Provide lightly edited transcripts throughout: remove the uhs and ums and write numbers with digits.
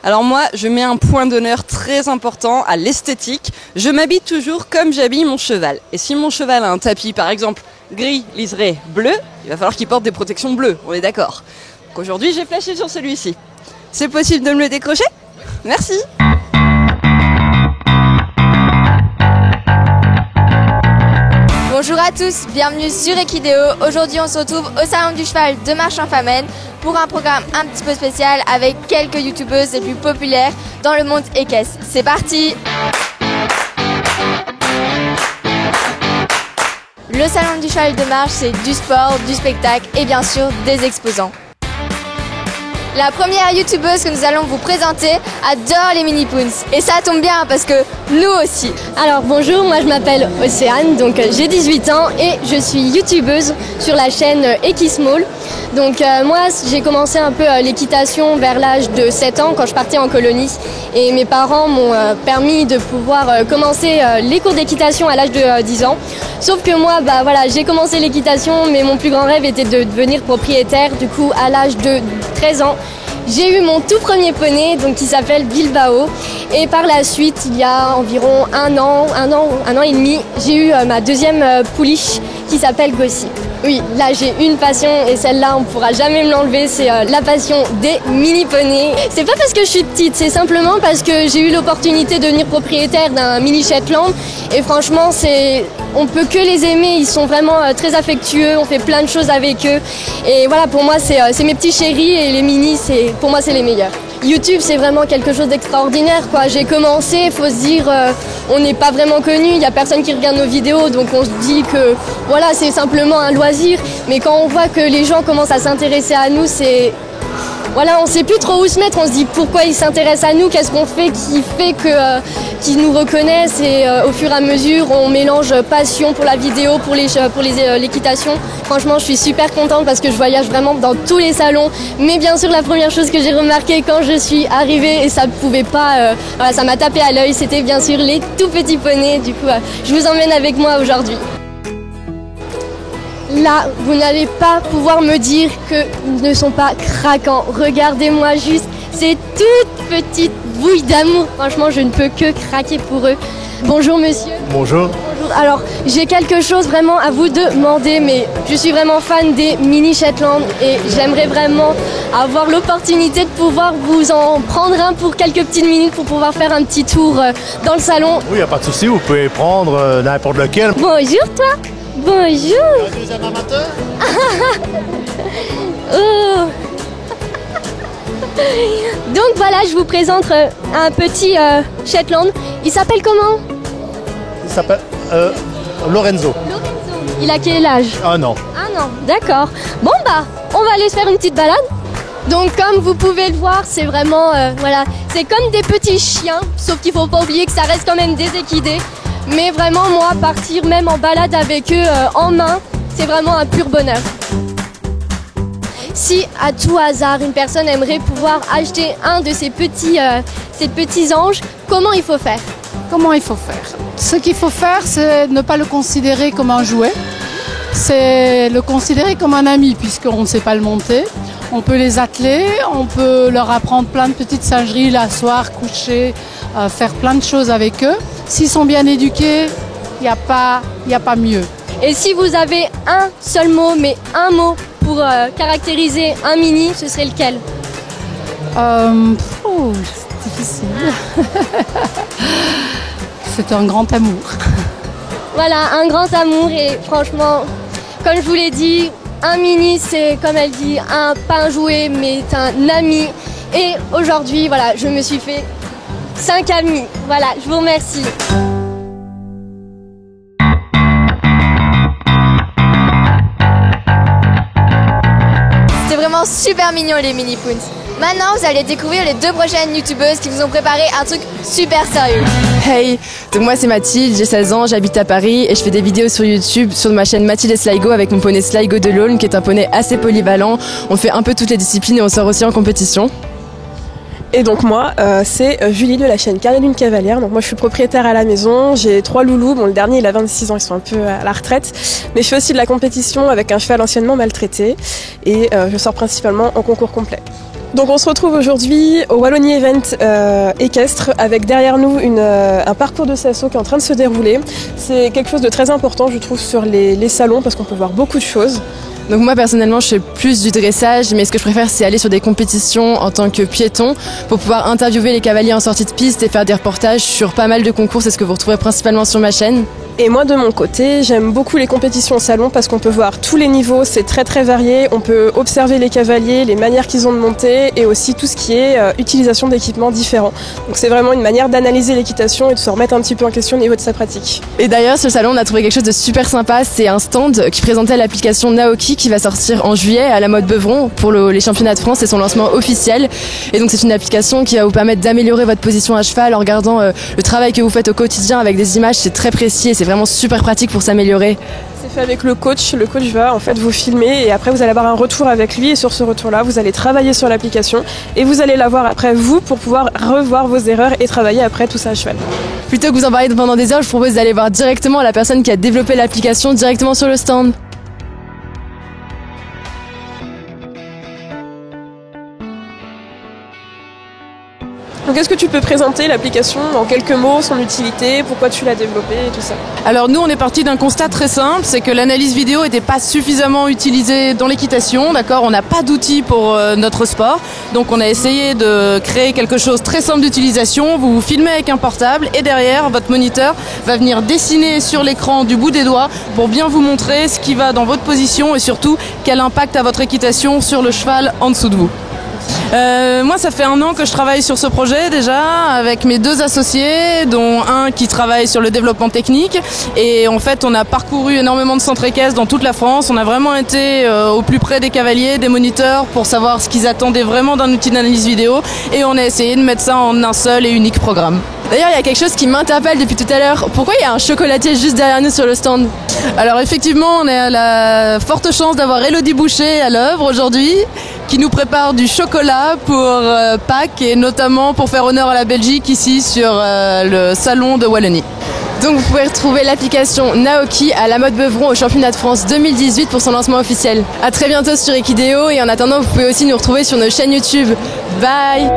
Alors moi, je mets un point d'honneur très important à l'esthétique. Je m'habille toujours comme j'habille mon cheval. Et si mon cheval a un tapis, par exemple, gris, liseré, bleu, il va falloir qu'il porte des protections bleues, on est d'accord. Donc aujourd'hui, j'ai flashé sur celui-ci. C'est possible de me le décrocher ? Merci. Bonjour à tous, bienvenue sur Equideo. Aujourd'hui on se retrouve au Salon du Cheval de Marche-en-Famenne pour un programme un petit peu spécial avec quelques youtubeuses les plus populaires dans le monde équestre. C'est parti! Le Salon du Cheval de Marche, c'est du sport, du spectacle et bien sûr des exposants. La première youtubeuse que nous allons vous présenter adore les mini poons. Et ça tombe bien parce que nous aussi. Alors bonjour, moi je m'appelle Océane, donc j'ai 18 ans et je suis youtubeuse sur la chaîne Equismall. Donc moi j'ai commencé un peu l'équitation vers l'âge de 7 ans quand je partais en colonie. Et mes parents m'ont permis de pouvoir commencer les cours d'équitation à l'âge de 10 ans. Sauf que moi, j'ai commencé l'équitation, mais mon plus grand rêve était de devenir propriétaire. Du coup, à l'âge de 13 ans, j'ai eu mon tout premier poney, donc qui s'appelle Bilbao. Et par la suite, il y a environ un an et demi, j'ai eu ma deuxième pouliche qui s'appelle Gossi. Oui, là j'ai une passion et celle-là on ne pourra jamais me l'enlever, c'est la passion des mini-poneys. C'est pas parce que je suis petite, c'est simplement parce que j'ai eu l'opportunité de devenir propriétaire d'un mini Shetland et franchement on peut que les aimer, ils sont vraiment très affectueux, on fait plein de choses avec eux et voilà, pour moi c'est mes petits chéris et les mini, pour moi c'est les meilleurs. YouTube, c'est vraiment quelque chose d'extraordinaire, quoi. J'ai commencé, il faut se dire, on n'est pas vraiment connu, il n'y a personne qui regarde nos vidéos, donc on se dit que voilà, c'est simplement un loisir. Mais quand on voit que les gens commencent à s'intéresser à nous, voilà, on ne sait plus trop où se mettre, on se dit pourquoi ils s'intéressent à nous, qu'est-ce qu'on fait qui fait qu'ils nous reconnaissent et au fur et à mesure on mélange passion pour la vidéo, pour l'équitation. Franchement je suis super contente parce que je voyage vraiment dans tous les salons, mais bien sûr la première chose que j'ai remarqué quand je suis arrivée et ça pouvait pas, ça m'a tapé à l'œil, c'était bien sûr les tout petits poneys, du coup je vous emmène avec moi aujourd'hui. Là, vous n'allez pas pouvoir me dire qu'ils ne sont pas craquants. Regardez-moi juste, ces toutes petites bouilles d'amour. Franchement, je ne peux que craquer pour eux. Bonjour monsieur. Bonjour. Bonjour. Alors, j'ai quelque chose vraiment à vous demander, mais je suis vraiment fan des mini Shetland et j'aimerais vraiment avoir l'opportunité de pouvoir vous en prendre un pour quelques petites minutes pour pouvoir faire un petit tour dans le salon. Oui, il n'y a pas de souci, vous pouvez prendre n'importe lequel. Bonjour toi. Bonjour. Un deuxième amateur. Oh. Donc voilà, je vous présente un petit Shetland. Il s'appelle comment? Il s'appelle Lorenzo. Lorenzo. Il a quel âge? Un an. Un an, d'accord. Bon on va aller se faire une petite balade. Donc comme vous pouvez le voir, c'est vraiment, c'est comme des petits chiens, sauf qu'il ne faut pas oublier que ça reste quand même des équidés. Mais vraiment, moi, partir même en balade avec eux en main, c'est vraiment un pur bonheur. Si, à tout hasard, une personne aimerait pouvoir acheter un de ces petits anges, comment il faut faire? Comment il faut faire? Ce qu'il faut faire, c'est ne pas le considérer comme un jouet. C'est le considérer comme un ami, puisqu'on ne sait pas le monter. On peut les atteler, on peut leur apprendre plein de petites singeries, l'asseoir, coucher, faire plein de choses avec eux. S'ils sont bien éduqués, il n'y a pas mieux. Et si vous avez un seul mot, mais un mot pour caractériser un mini, ce serait lequel? C'est difficile. C'est un grand amour. Voilà, un grand amour et franchement, comme je vous l'ai dit, un mini, c'est comme elle dit, pas un jouet, mais un ami. Et aujourd'hui, voilà, je me suis fait 5 amis. Voilà, je vous remercie. C'est vraiment super mignon les mini poons. Maintenant, vous allez découvrir les 2 prochaines youtubeuses qui vous ont préparé un truc super sérieux. Hey, donc moi c'est Mathilde, j'ai 16 ans, j'habite à Paris et je fais des vidéos sur YouTube sur ma chaîne Mathilde et Sligo avec mon poney Sligo de l'Aulne qui est un poney assez polyvalent. On fait un peu toutes les disciplines et on sort aussi en compétition. Et donc moi, c'est Julie de la chaîne Carnet d'une cavalière. Donc moi je suis propriétaire à la maison, j'ai 3 loulous. Bon, le dernier il a 26 ans, ils sont un peu à la retraite. Mais je fais aussi de la compétition avec un cheval anciennement maltraité. Et je sors principalement en concours complet. Donc on se retrouve aujourd'hui au Wallonie Event équestre avec derrière nous un parcours de sasso qui est en train de se dérouler. C'est quelque chose de très important je trouve sur les salons parce qu'on peut voir beaucoup de choses. Donc moi personnellement je fais plus du dressage, mais ce que je préfère c'est aller sur des compétitions en tant que piéton pour pouvoir interviewer les cavaliers en sortie de piste et faire des reportages sur pas mal de concours. C'est ce que vous retrouverez principalement sur ma chaîne. Et moi de mon côté, j'aime beaucoup les compétitions au salon parce qu'on peut voir tous les niveaux, c'est très très varié, on peut observer les cavaliers, les manières qu'ils ont de monter et aussi tout ce qui est utilisation d'équipements différents. Donc c'est vraiment une manière d'analyser l'équitation et de se remettre un petit peu en question au niveau de sa pratique. Et d'ailleurs sur le salon on a trouvé quelque chose de super sympa, c'est un stand qui présentait l'application Naoki qui va sortir en juillet à la mode Beuvron pour les championnats de France, c'est son lancement officiel. Et donc c'est une application qui va vous permettre d'améliorer votre position à cheval en regardant le travail que vous faites au quotidien avec des images, c'est très précis et c'est vraiment super pratique pour s'améliorer. C'est fait avec le coach va en fait vous filmer et après vous allez avoir un retour avec lui et sur ce retour-là vous allez travailler sur l'application et vous allez l'avoir après vous pour pouvoir revoir vos erreurs et travailler après tout ça à cheval. Plutôt que vous en parler pendant des heures, je vous propose d'aller voir directement la personne qui a développé l'application directement sur le stand. Donc est-ce que tu peux présenter l'application en quelques mots, son utilité, pourquoi tu l'as développée et tout ça? Alors nous on est parti d'un constat très simple, c'est que l'analyse vidéo n'était pas suffisamment utilisée dans l'équitation, d'accord, on n'a pas d'outils pour notre sport, donc on a essayé de créer quelque chose de très simple d'utilisation, vous vous filmez avec un portable et derrière votre moniteur va venir dessiner sur l'écran du bout des doigts pour bien vous montrer ce qui va dans votre position et surtout quel impact a votre équitation sur le cheval en dessous de vous. Moi ça fait 1 an que je travaille sur ce projet déjà avec mes 2 associés dont un qui travaille sur le développement technique et en fait on a parcouru énormément de centres équestres dans toute la France, on a vraiment été au plus près des cavaliers, des moniteurs pour savoir ce qu'ils attendaient vraiment d'un outil d'analyse vidéo et on a essayé de mettre ça en un seul et unique programme. D'ailleurs, il y a quelque chose qui m'interpelle depuis tout à l'heure. Pourquoi il y a un chocolatier juste derrière nous sur le stand? Alors effectivement, on a la forte chance d'avoir Elodie Boucher à l'œuvre aujourd'hui, qui nous prépare du chocolat pour Pâques et notamment pour faire honneur à la Belgique ici sur le salon de Wallonie. Donc vous pouvez retrouver l'application Naoki à la mode Beuvron au championnat de France 2018 pour son lancement officiel. À très bientôt sur Equideo et en attendant, vous pouvez aussi nous retrouver sur nos chaînes YouTube. Bye!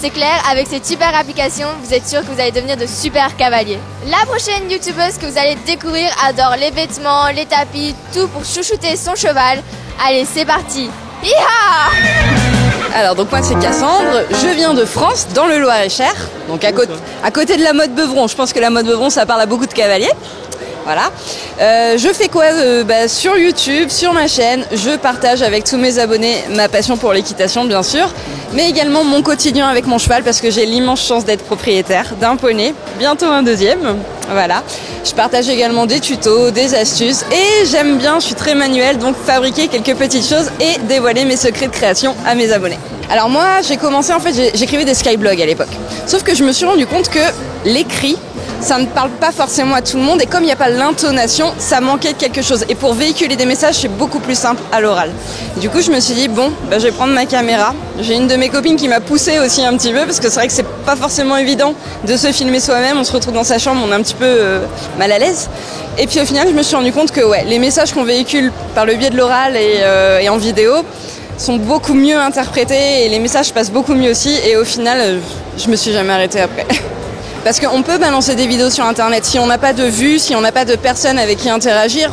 C'est clair, avec cette super application, vous êtes sûr que vous allez devenir de super cavaliers. La prochaine youtubeuse que vous allez découvrir adore les vêtements, les tapis, tout pour chouchouter son cheval. Allez, c'est parti. Hi-ha! Alors donc moi c'est Cassandre, je viens de France, dans le Loir-et-Cher, donc à côté de la mode Beuvron. Je pense que la mode Beuvron ça parle à beaucoup de cavaliers. Voilà. Je fais quoi sur YouTube, sur ma chaîne, je partage avec tous mes abonnés ma passion pour l'équitation bien sûr, mais également mon quotidien avec mon cheval parce que j'ai l'immense chance d'être propriétaire d'un poney, bientôt un 2e. Voilà. Je partage également des tutos, des astuces et j'aime bien, je suis très manuelle, donc fabriquer quelques petites choses et dévoiler mes secrets de création à mes abonnés. Alors moi j'ai commencé, en fait j'écrivais des skyblogs à l'époque, sauf que je me suis rendu compte que l'écrit ça ne parle pas forcément à tout le monde et comme il n'y a pas l'intonation, ça manquait de quelque chose. Et pour véhiculer des messages, c'est beaucoup plus simple à l'oral. Du coup, je me suis dit, je vais prendre ma caméra. J'ai une de mes copines qui m'a poussée aussi un petit peu parce que c'est vrai que c'est pas forcément évident de se filmer soi-même. On se retrouve dans sa chambre, on est un petit peu mal à l'aise. Et puis au final, je me suis rendu compte que les messages qu'on véhicule par le biais de l'oral et en vidéo sont beaucoup mieux interprétés et les messages passent beaucoup mieux aussi. Et au final, je me suis jamais arrêtée après. Parce qu'on peut balancer des vidéos sur internet, si on n'a pas de vues, si on n'a pas de personnes avec qui interagir,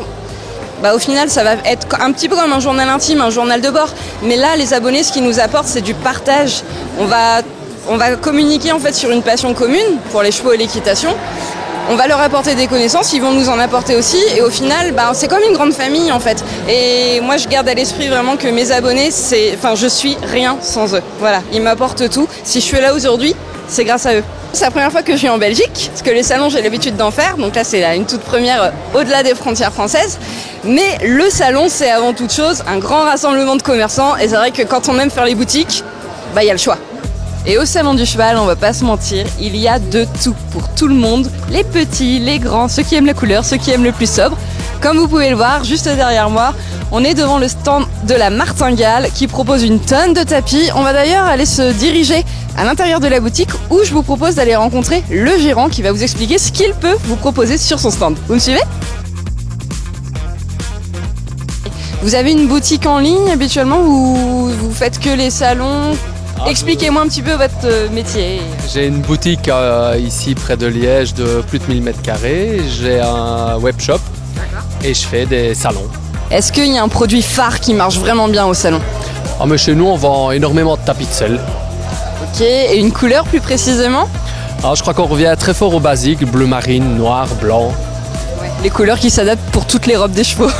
au final ça va être un petit peu comme un journal intime, un journal de bord. Mais là les abonnés ce qu'ils nous apportent c'est du partage. On va communiquer en fait sur une passion commune pour les chevaux et l'équitation. On va leur apporter des connaissances, ils vont nous en apporter aussi et au final c'est comme une grande famille en fait. Et moi je garde à l'esprit vraiment que mes abonnés je suis rien sans eux. Voilà, ils m'apportent tout. Si je suis là aujourd'hui, c'est grâce à eux. C'est la première fois que je suis en Belgique, parce que les salons j'ai l'habitude d'en faire, donc là c'est une toute première au-delà des frontières françaises. Mais le salon c'est avant toute chose un grand rassemblement de commerçants et c'est vrai que quand on aime faire les boutiques, il y a le choix. Et au salon du cheval, on va pas se mentir, il y a de tout pour tout le monde, les petits, les grands, ceux qui aiment la couleur, ceux qui aiment le plus sobre. Comme vous pouvez le voir, juste derrière moi, On est devant le stand de la Martingale qui propose une tonne de tapis. On va d'ailleurs aller se diriger à l'intérieur de la boutique où je vous propose d'aller rencontrer le gérant qui va vous expliquer ce qu'il peut vous proposer sur son stand. Vous me suivez ? Vous avez une boutique en ligne habituellement ou vous faites que les salons ? Expliquez-moi un petit peu votre métier. J'ai une boutique ici près de Liège de plus de 1000 m². J'ai un webshop et je fais des salons. Est-ce qu'il y a un produit phare qui marche vraiment bien au salon ? Mais chez nous, on vend énormément de tapis de selle. Ok, et une couleur plus précisément ? Je crois qu'on revient très fort au basique, bleu marine, noir, blanc. Les couleurs qui s'adaptent pour toutes les robes des chevaux.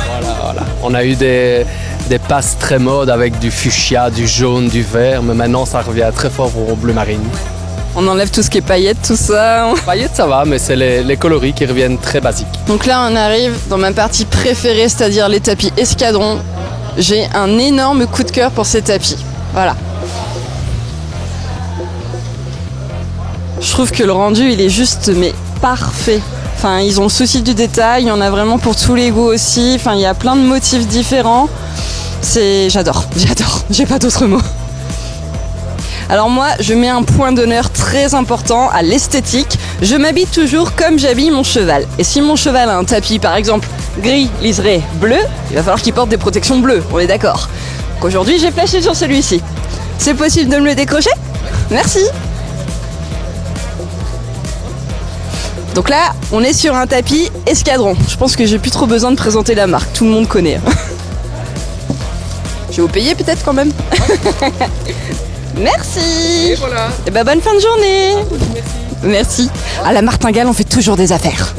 Voilà. On a eu des passes très modes avec du fuchsia, du jaune, du vert, mais maintenant ça revient très fort au bleu marine. On enlève tout ce qui est paillettes, tout ça. Paillettes ça va, mais c'est les coloris qui reviennent très basiques. Donc là on arrive dans ma partie préférée, c'est-à-dire les tapis escadrons. J'ai un énorme coup de cœur pour ces tapis. Voilà. Je trouve que le rendu il est juste mais parfait. Enfin, ils ont le souci du détail, il y en a vraiment pour tous les goûts aussi. Enfin, il y a plein de motifs différents. J'adore, j'ai pas d'autres mots. Alors moi, je mets un point d'honneur très important à l'esthétique. Je m'habille toujours comme j'habille mon cheval. Et si mon cheval a un tapis, par exemple, gris, liseré, bleu, il va falloir qu'il porte des protections bleues, on est d'accord. Donc aujourd'hui, j'ai flashé sur celui-ci. C'est possible de me le décrocher ? Merci. Donc là, on est sur un tapis escadron. Je pense que j'ai plus trop besoin de présenter la marque, tout le monde connaît. Je vais vous payer peut-être quand même. Merci. Et voilà. Et bonne fin de journée. Merci. À la Martingale, on fait toujours des affaires.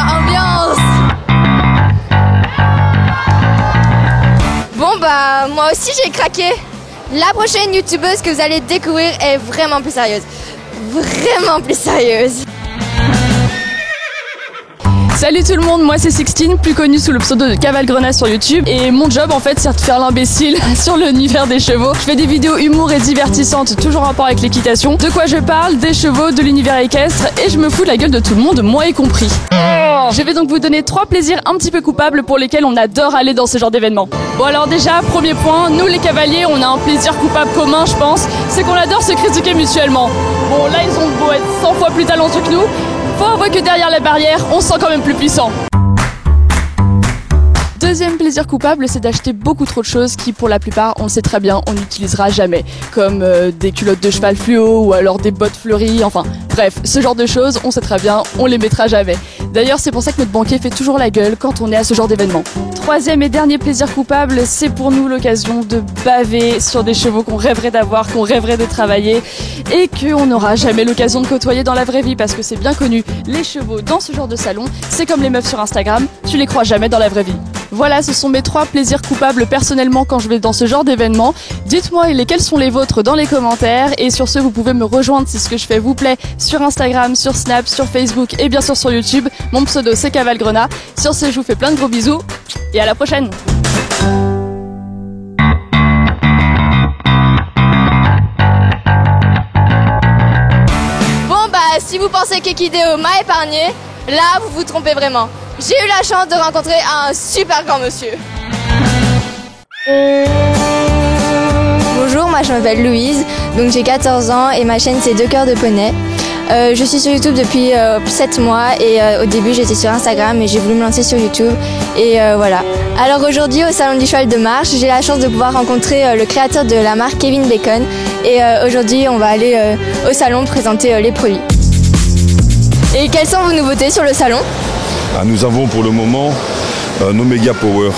Ambiance. Bon moi aussi j'ai craqué. La prochaine youtubeuse que vous allez découvrir est vraiment plus sérieuse. Vraiment plus sérieuse. Salut tout le monde, moi c'est Sixtine, plus connue sous le pseudo de Cavalgrena sur YouTube. Et mon job en fait c'est de faire l'imbécile sur l'univers des chevaux. Je fais des vidéos humour et divertissantes, toujours en rapport avec l'équitation. De quoi je parle? Des chevaux, de l'univers équestre, et je me fous de la gueule de tout le monde, moi y compris. Je vais donc vous donner 3 plaisirs un petit peu coupables pour lesquels on adore aller dans ce genre d'événement. Bon alors déjà, premier point, nous les cavaliers, on a un plaisir coupable commun je pense, c'est qu'on adore se critiquer mutuellement. Bon là ils ont beau être 100 fois plus talentueux que nous, faut avouer que derrière la barrière, on se sent quand même plus puissant. Deuxième plaisir coupable, c'est d'acheter beaucoup trop de choses qui, pour la plupart, on le sait très bien, on n'utilisera jamais. Comme des culottes de cheval fluo ou alors des bottes fleuries, enfin bref, ce genre de choses, on sait très bien, on les mettra jamais. D'ailleurs, c'est pour ça que notre banquier fait toujours la gueule quand on est à ce genre d'événement. Troisième et dernier plaisir coupable, c'est pour nous l'occasion de baver sur des chevaux qu'on rêverait d'avoir, qu'on rêverait de travailler et qu'on n'aura jamais l'occasion de côtoyer dans la vraie vie parce que c'est bien connu, les chevaux dans ce genre de salon, c'est comme les meufs sur Instagram, tu les crois jamais dans la vraie vie. Voilà, ce sont mes 3 plaisirs coupables personnellement quand je vais dans ce genre d'événement. Dites-moi lesquels sont les vôtres dans les commentaires et sur ce vous pouvez me rejoindre si ce que je fais vous plaît sur Instagram, sur Snap, sur Facebook et bien sûr sur YouTube. Mon pseudo c'est Cavalgrena. Sur ce je vous fais plein de gros bisous et à la prochaine. Bon si vous pensez qu'Equideo m'a épargné, là vous vous trompez vraiment. J'ai eu la chance de rencontrer un super grand monsieur. Bonjour, moi je m'appelle Louise, donc j'ai 14 ans et ma chaîne c'est 2 cœurs de poney. Je suis sur YouTube depuis 7 mois et au début j'étais sur Instagram et j'ai voulu me lancer sur YouTube et voilà. Alors aujourd'hui au Salon du Cheval de Marche, j'ai la chance de pouvoir rencontrer le créateur de la marque Kevin Bacon et aujourd'hui on va aller au salon présenter les produits. Et quelles sont vos nouveautés sur le salon ? Nous avons pour le moment un Omega Power.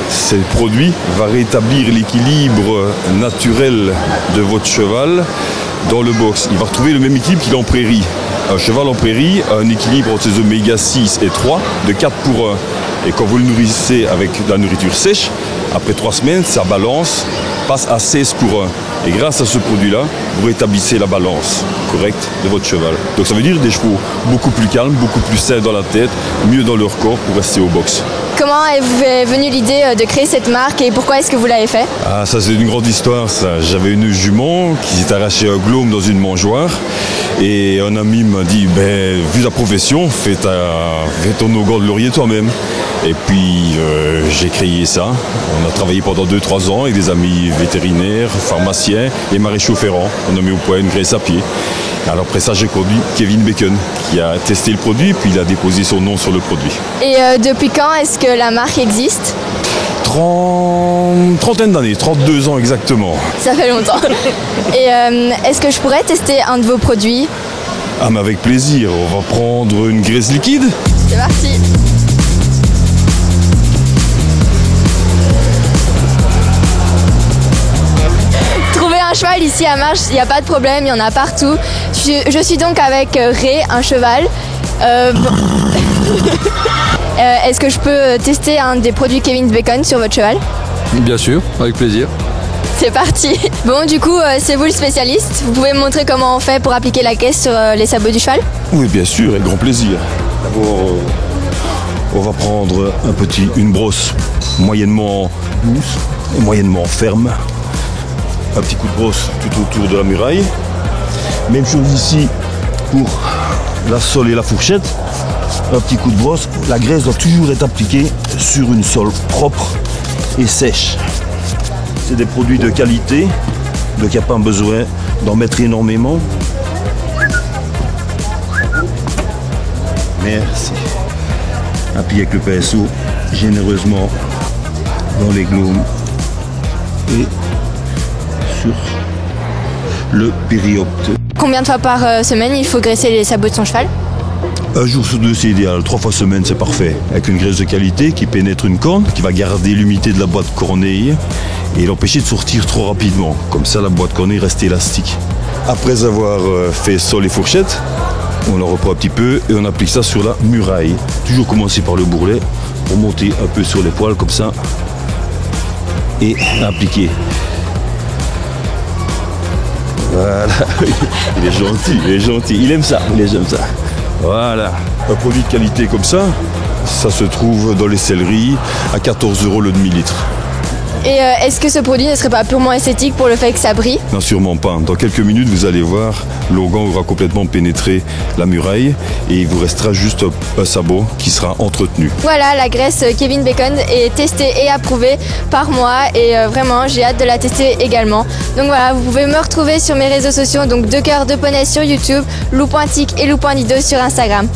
Ce produit va rétablir l'équilibre naturel de votre cheval dans le box. Il va retrouver le même équilibre qu'il en prairie. Un cheval en prairie a un équilibre entre ses oméga 6 et 3 de 4 pour 1. Et quand vous le nourrissez avec de la nourriture sèche, après 3 semaines, sa balance passe à 16 pour 1. Et grâce à ce produit-là, vous rétablissez la balance correcte de votre cheval. Donc ça veut dire des chevaux beaucoup plus calmes, beaucoup plus sains dans la tête, mieux dans leur corps pour rester au box. Comment est venue l'idée de créer cette marque et pourquoi est-ce que vous l'avez fait? Ah, ça c'est une grande histoire ça. J'avais une jument qui s'est arrachée un glaume dans une mangeoire et un ami m'a dit vu ta profession, fais ton augan de laurier toi-même. Et puis j'ai créé ça. On a travaillé pendant 2-3 ans avec des amis vétérinaires, pharmaciens et maréchaux ferrants. On a mis au point une graisse à pied. Alors après ça, j'ai conduit Kevin Bacon qui a testé le produit puis il a déposé son nom sur le produit. Et depuis quand est-ce que la marque existe? Trentaine d'années, 32 ans exactement. Ça fait longtemps. Et est-ce que je pourrais tester un de vos produits? Ah mais avec plaisir, on va prendre une graisse liquide. C'est parti. Trouver un cheval ici à Marches, il n'y a pas de problème, il y en a partout. Je suis donc avec Ray, un cheval. Est-ce que je peux tester un des produits Kevin Bacon sur votre cheval? Bien sûr, avec plaisir. C'est parti. Bon, du coup, c'est vous le spécialiste. Vous pouvez me montrer comment on fait pour appliquer la caisse sur les sabots du cheval? Oui, bien sûr, avec grand plaisir. D'abord, on va prendre une brosse moyennement douce et moyennement ferme. Un petit coup de brosse tout autour de la muraille. Même chose ici pour la sole et la fourchette. Un petit coup de brosse. La graisse doit toujours être appliquée sur une sole propre et sèche. C'est des produits de qualité, donc il n'y a pas besoin d'en mettre énormément. Merci. Appuie avec le pinceau généreusement dans les glaumes et sur le périopte. Combien de fois par semaine il faut graisser les sabots de son cheval? Un jour sur 2 c'est idéal, 3 fois semaine c'est parfait. Avec une graisse de qualité qui pénètre une corne, qui va garder l'humidité de la boîte corneille et l'empêcher de sortir trop rapidement. Comme ça la boîte corneille reste élastique. Après avoir fait sol et fourchette, on en reprend un petit peu et on applique ça sur la muraille. Toujours commencer par le bourrelet pour monter un peu sur les poils comme ça et appliquer. Voilà, il est gentil, il aime ça, Voilà, un produit de qualité comme ça, ça se trouve dans les selleries à 14 € le demi-litre. Et est-ce que ce produit ne serait pas purement esthétique pour le fait que ça brille? Non, sûrement pas. Dans quelques minutes, vous allez voir, l'onguent aura complètement pénétré la muraille et il vous restera juste un sabot qui sera entretenu. Voilà, la graisse Kevin Bacon est testée et approuvée par moi et vraiment, j'ai hâte de la tester également. Donc voilà, vous pouvez me retrouver sur mes réseaux sociaux, donc 2 cœurs de poney sur YouTube, Lou.tic et Lou.lido sur Instagram.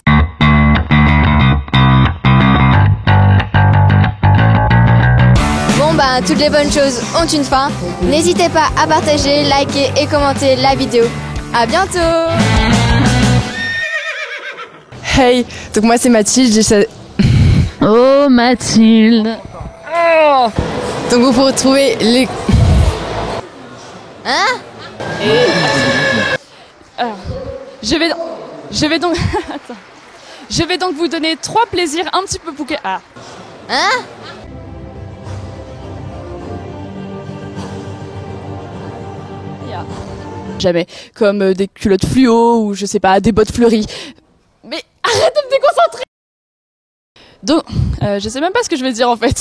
Toutes les bonnes choses ont une fin. N'hésitez pas à partager, liker et commenter la vidéo. À bientôt. Hey, donc moi c'est Mathilde. Oh Mathilde. Oh. Donc vous pouvez retrouver les... Hein? Alors, je vais donc... Attends. Je vais donc vous donner 3 plaisirs un petit peu bouquets. Ah. Hein? Jamais, comme des culottes fluo ou je sais pas, des bottes fleuries. Mais arrête de me déconcentrer! Donc, je sais même pas ce que je vais dire en fait.